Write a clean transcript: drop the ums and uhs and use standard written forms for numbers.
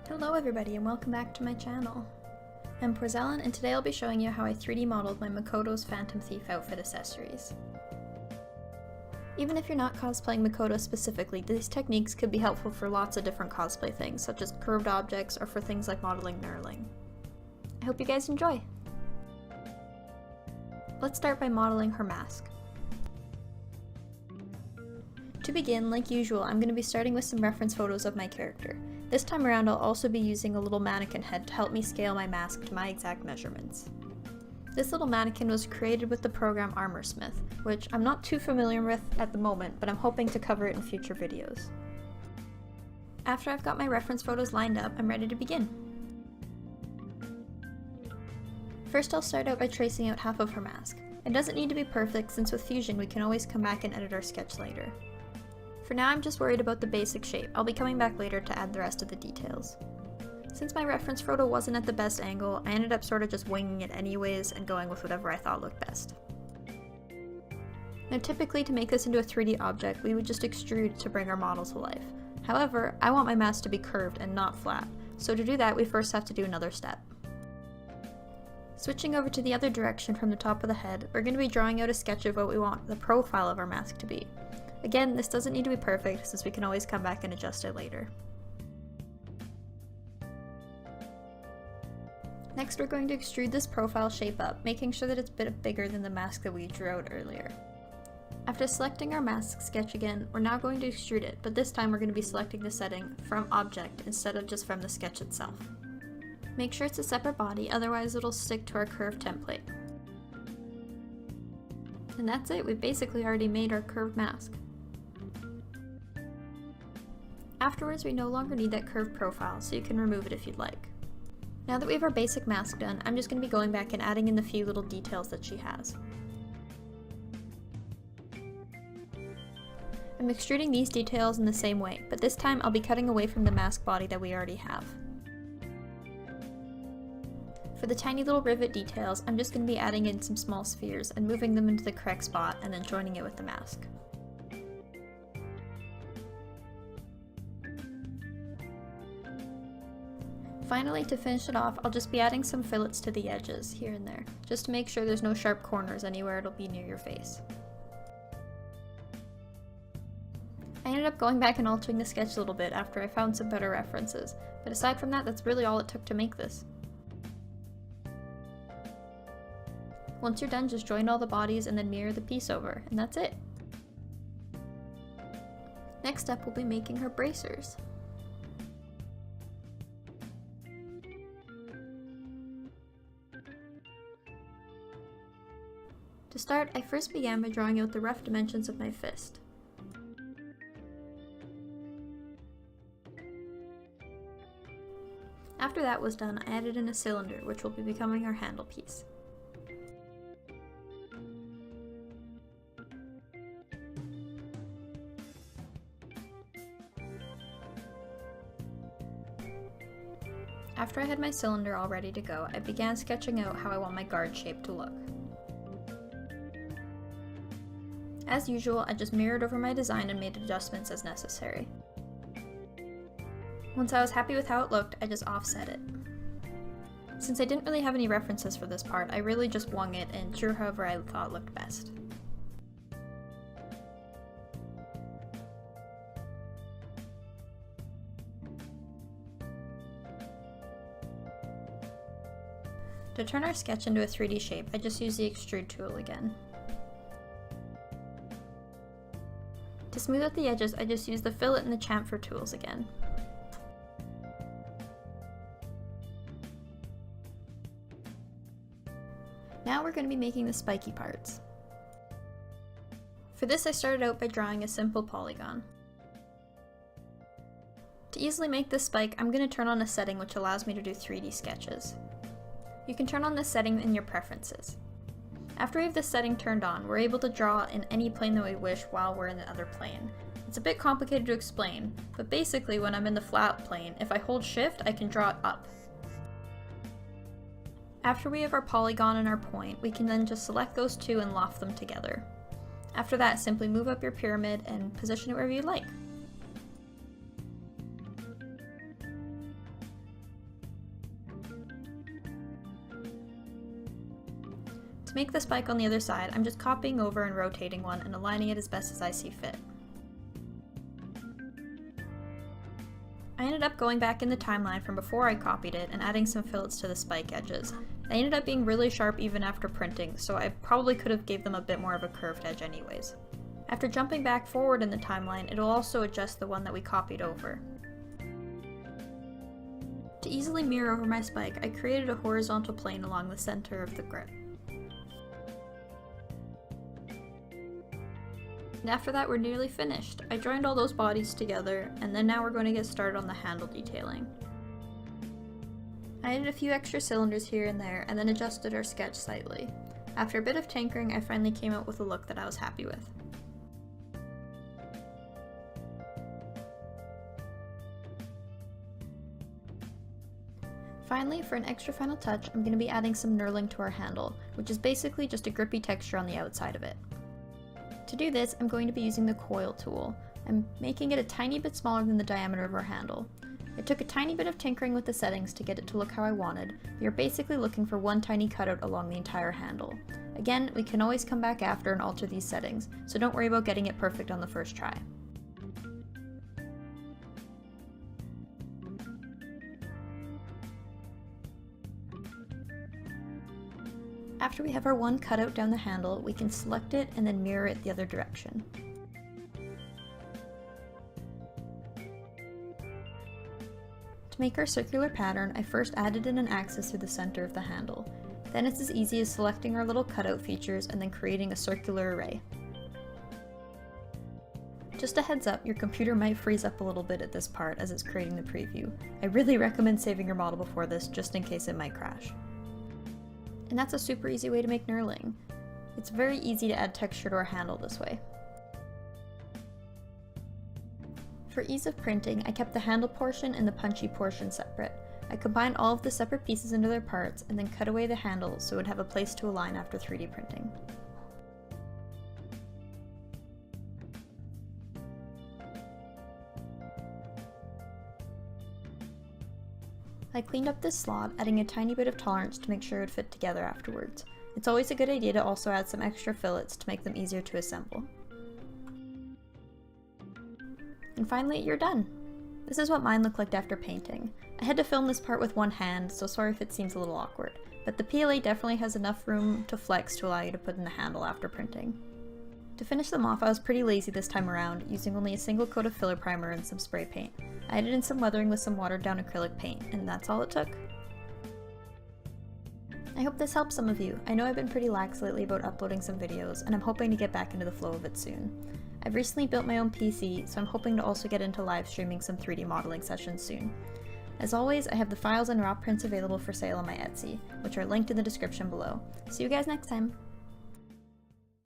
Hello everybody and welcome back to my channel. I'm Porzellan and today I'll be showing you how I 3D modeled my Makoto's Phantom Thief outfit accessories. Even if you're not cosplaying Makoto specifically, these techniques could be helpful for lots of different cosplay things, such as curved objects or for things like modeling knurling. I hope you guys enjoy! Let's start by modeling her mask. To begin, like usual, I'm going to be starting with some reference photos of my character. This time around I'll also be using a little mannequin head to help me scale my mask to my exact measurements. This little mannequin was created with the program Armorsmith, which I'm not too familiar with at the moment, but I'm hoping to cover it in future videos. After I've got my reference photos lined up, I'm ready to begin. First I'll start out by tracing out half of her mask. It doesn't need to be perfect since with Fusion we can always come back and edit our sketch later. For now I'm just worried about the basic shape. I'll be coming back later to add the rest of the details. Since my reference photo wasn't at the best angle, I ended up sort of just winging it anyways and going with whatever I thought looked best. Now typically to make this into a 3D object we would just extrude to bring our model to life. However, I want my mask to be curved and not flat, so to do that we first have to do another step. Switching over to the other direction from the top of the head, we're going to be drawing out a sketch of what we want the profile of our mask to be. Again, this doesn't need to be perfect since we can always come back and adjust it later. Next we're going to extrude this profile shape up, making sure that it's a bit bigger than the mask that we drew out earlier. After selecting our mask sketch again, we're now going to extrude it, but this time we're going to be selecting the setting from Object instead of just from the sketch itself. Make sure it's a separate body, otherwise it'll stick to our curved template. And that's it, we've basically already made our curved mask. Afterwards, we no longer need that curved profile, so you can remove it if you'd like. Now that we have our basic mask done, I'm just going to be going back and adding in the few little details that she has. I'm extruding these details in the same way, but this time I'll be cutting away from the mask body that we already have. For the tiny little rivet details, I'm just going to be adding in some small spheres and moving them into the correct spot and then joining it with the mask. Finally, to finish it off, I'll just be adding some fillets to the edges, here and there, just to make sure there's no sharp corners anywhere it'll be near your face. I ended up going back and altering the sketch a little bit after I found some better references, but aside from that, that's really all it took to make this. Once you're done, just join all the bodies and then mirror the piece over, and that's it! Next up, we'll be making her bracers. To start, I first began by drawing out the rough dimensions of my fist. After that was done, I added in a cylinder, which will be becoming our handle piece. After I had my cylinder all ready to go, I began sketching out how I want my guard shape to look. As usual, I just mirrored over my design and made adjustments as necessary. Once I was happy with how it looked, I just offset it. Since I didn't really have any references for this part, I really just wung it and drew however I thought looked best. To turn our sketch into a 3D shape, I just used the extrude tool again. To smooth out the edges, I just used the fillet and the chamfer tools again. Now we're going to be making the spiky parts. For this I started out by drawing a simple polygon. To easily make this spike, I'm going to turn on a setting which allows me to do 3D sketches. You can turn on this setting in your preferences. After we have this setting turned on, we're able to draw in any plane that we wish while we're in the other plane. It's a bit complicated to explain, but basically when I'm in the flat plane, if I hold shift, I can draw it up. After we have our polygon and our point, we can then just select those two and loft them together. After that, simply move up your pyramid and position it wherever you like. To make the spike on the other side, I'm just copying over and rotating one and aligning it as best as I see fit. I ended up going back in the timeline from before I copied it and adding some fillets to the spike edges. They ended up being really sharp even after printing, so I probably could have gave them a bit more of a curved edge anyways. After jumping back forward in the timeline, it'll also adjust the one that we copied over. To easily mirror over my spike, I created a horizontal plane along the center of the grip. And after that, we're nearly finished. I joined all those bodies together, and then now we're going to get started on the handle detailing. I added a few extra cylinders here and there, and then adjusted our sketch slightly. After a bit of tinkering, I finally came out with a look that I was happy with. Finally, for an extra final touch, I'm going to be adding some knurling to our handle, which is basically just a grippy texture on the outside of it. To do this, I'm going to be using the coil tool. I'm making it a tiny bit smaller than the diameter of our handle. It took a tiny bit of tinkering with the settings to get it to look how I wanted, but you're basically looking for one tiny cutout along the entire handle. Again, we can always come back after and alter these settings, so don't worry about getting it perfect on the first try. After we have our one cutout down the handle, we can select it and then mirror it the other direction. To make our circular pattern, I first added in an axis through the center of the handle. Then it's as easy as selecting our little cutout features and then creating a circular array. Just a heads up, your computer might freeze up a little bit at this part as it's creating the preview. I really recommend saving your model before this, just in case it might crash. And that's a super easy way to make knurling. It's very easy to add texture to our handle this way. For ease of printing, I kept the handle portion and the punchy portion separate. I combined all of the separate pieces into their parts and then cut away the handle so it would have a place to align after 3D printing. I cleaned up this slot, adding a tiny bit of tolerance to make sure it would fit together afterwards. It's always a good idea to also add some extra fillets to make them easier to assemble. And finally, you're done! This is what mine looked like after painting. I had to film this part with one hand, so sorry if it seems a little awkward, but the PLA definitely has enough room to flex to allow you to put in the handle after printing. To finish them off, I was pretty lazy this time around, using only a single coat of filler primer and some spray paint. I added in some weathering with some watered down acrylic paint, and that's all it took. I hope this helps some of you. I know I've been pretty lax lately about uploading some videos, and I'm hoping to get back into the flow of it soon. I've recently built my own PC, so I'm hoping to also get into live streaming some 3D modeling sessions soon. As always, I have the files and raw prints available for sale on my Etsy, which are linked in the description below. See you guys next time!